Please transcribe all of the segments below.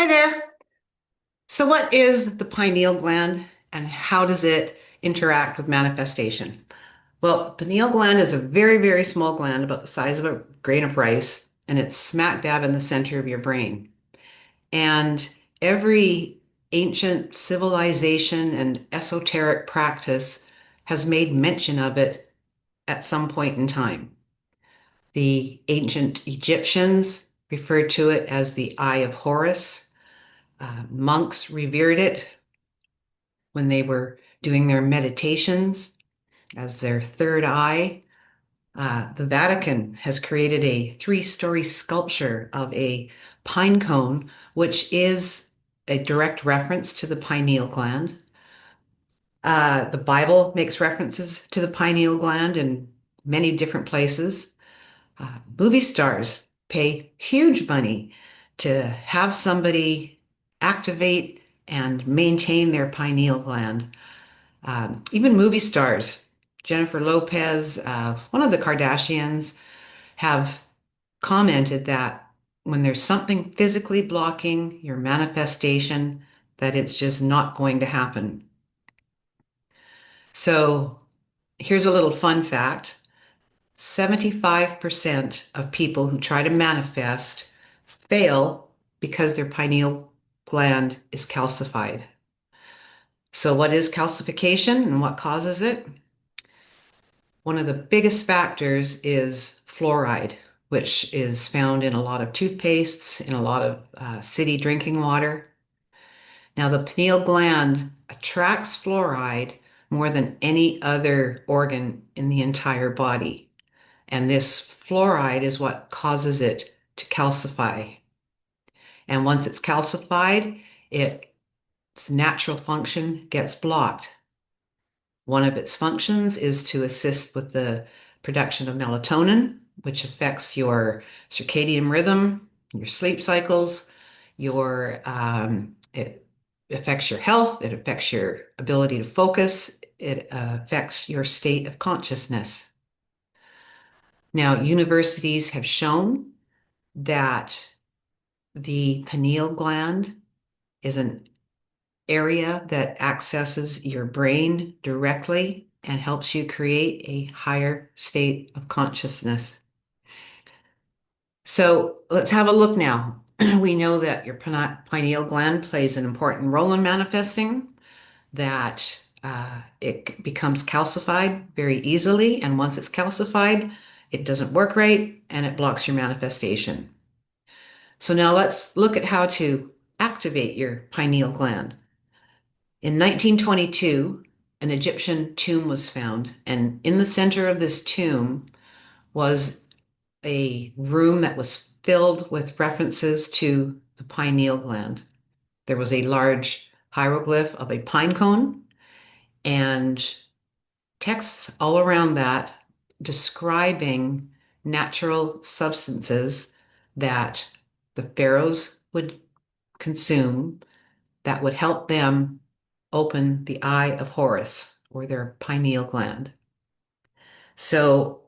Hi there. So, what is the pineal gland and how does it interact with manifestation? Well, the pineal gland is a very, very small gland, about the size of a grain of rice, and it's smack dab in the center of your brain. And every ancient civilization and esoteric practice has made mention of it at some point in time. The ancient Egyptians referred to it as the Eye of Horus. Monks revered it when they were doing their meditations as their third eye. The Vatican has created a three-story sculpture of a pine cone, which is a direct reference to the pineal gland. The Bible makes references to the pineal gland in many different places. Movie stars pay huge money to have somebody activate and maintain their pineal gland. Even movie stars, Jennifer Lopez, one of the Kardashians, have commented that when there's something physically blocking your manifestation, that it's just not going to happen. So here's a little fun fact. 75% of people who try to manifest fail because their pineal gland is calcified. So what is calcification and what causes it? One of the biggest factors is fluoride, which is found in a lot of toothpastes, in a lot of city drinking water. Now, the pineal gland attracts fluoride more than any other organ in the entire body. And this fluoride is what causes it to calcify. And once it's calcified, its natural function gets blocked. One of its functions is to assist with the production of melatonin, which affects your circadian rhythm, your sleep cycles, it affects your health, it affects your ability to focus, it affects your state of consciousness. Now, universities have shown that the pineal gland is an area that accesses your brain directly and helps you create a higher state of consciousness. So let's have a look now. We know that your pineal gland plays an important role in manifesting, that it becomes calcified very easily. And once it's calcified, it doesn't work right and it blocks your manifestation. So now let's look at how to activate your pineal gland. In 1922, an Egyptian tomb was found, and in the center of this tomb was a room that was filled with references to the pineal gland. There was a large hieroglyph of a pine cone and texts all around that describing natural substances that the pharaohs would consume that would help them open the eye of Horus or their pineal gland. So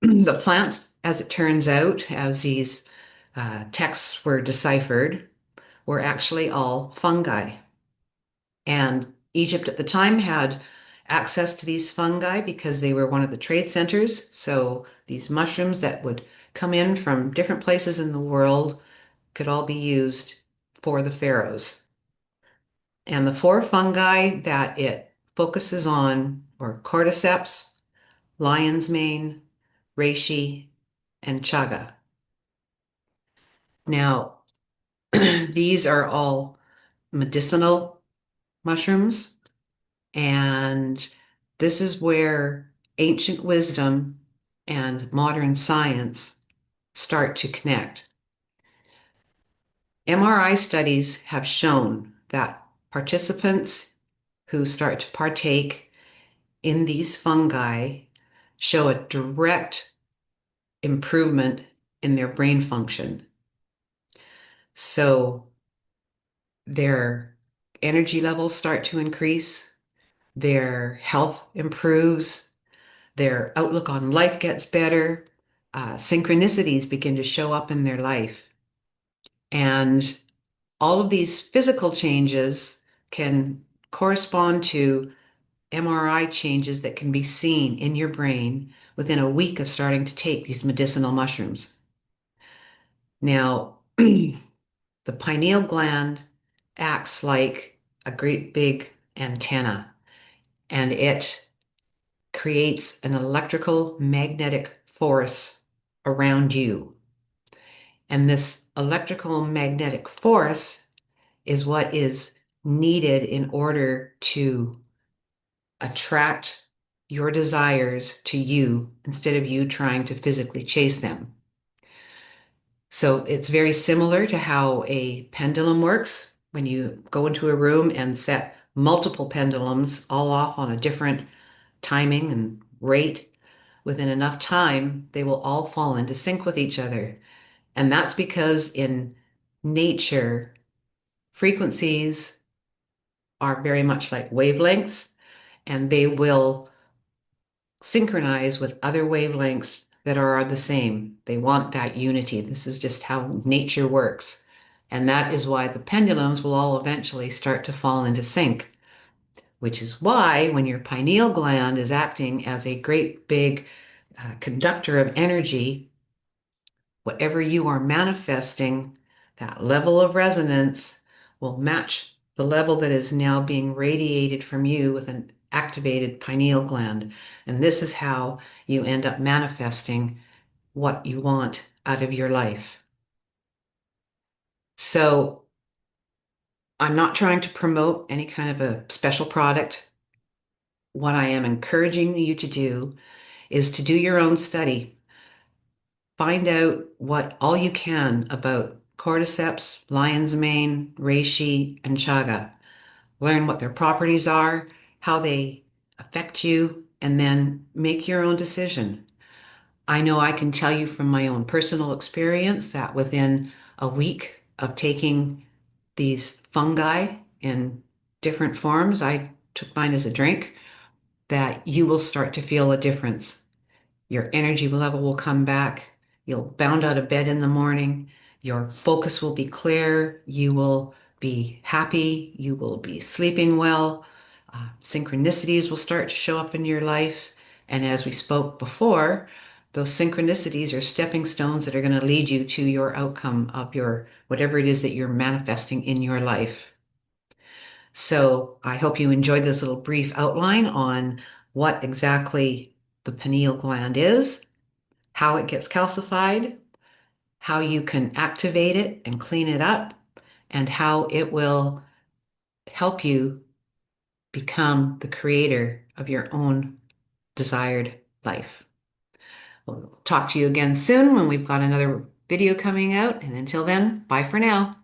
the plants, as it turns out, as these texts were deciphered, were actually all fungi. And Egypt at the time had access to these fungi because they were one of the trade centers. So these mushrooms that would come in from different places in the world could all be used for the pharaohs. And the four fungi that it focuses on are cordyceps, lion's mane, reishi, and chaga. Now, these are all medicinal mushrooms, and this is where ancient wisdom and modern science start to connect. MRI studies have shown that participants who start to partake in these fungi show a direct improvement in their brain function. So their energy levels start to increase, their health improves, their outlook on life gets better, synchronicities begin to show up in their life. And all of these physical changes can correspond to MRI changes that can be seen in your brain within a week of starting to take these medicinal mushrooms. Now, the pineal gland acts like a great big antenna, and it creates an electrical magnetic force around you. And this electrical magnetic force is what is needed in order to attract your desires to you instead of you trying to physically chase them. So it's very similar to how a pendulum works. When you go into a room and set multiple pendulums all off on a different timing and rate, within enough time, they will all fall into sync with each other. And that's because in nature, frequencies are very much like wavelengths, and they will synchronize with other wavelengths that are the same. They want that unity. This is just how nature works. And that is why the pendulums will all eventually start to fall into sync, which is why when your pineal gland is acting as a great big conductor of energy, whatever you are manifesting, that level of resonance will match the level that is now being radiated from you with an activated pineal gland. And this is how you end up manifesting what you want out of your life. So I'm not trying to promote any kind of a special product. What I am encouraging you to do is to do your own study. Find out what all you can about cordyceps, lion's mane, reishi, and chaga. Learn what their properties are, how they affect you, and then make your own decision. I know I can tell you from my own personal experience that within a week of taking these fungi in different forms, I took mine as a drink, that you will start to feel a difference. Your energy level will come back. You'll bound out of bed in the morning. Your focus will be clear. You will be happy. You will be sleeping well. Synchronicities will start to show up in your life. And as we spoke before, those synchronicities are stepping stones that are going to lead you to your outcome of your whatever it is that you're manifesting in your life. So I hope you enjoyed this little brief outline on what exactly the pineal gland is, how it gets calcified, how you can activate it and clean it up, and how it will help you become the creator of your own desired life. We'll talk to you again soon when we've got another video coming out. And until then, bye for now.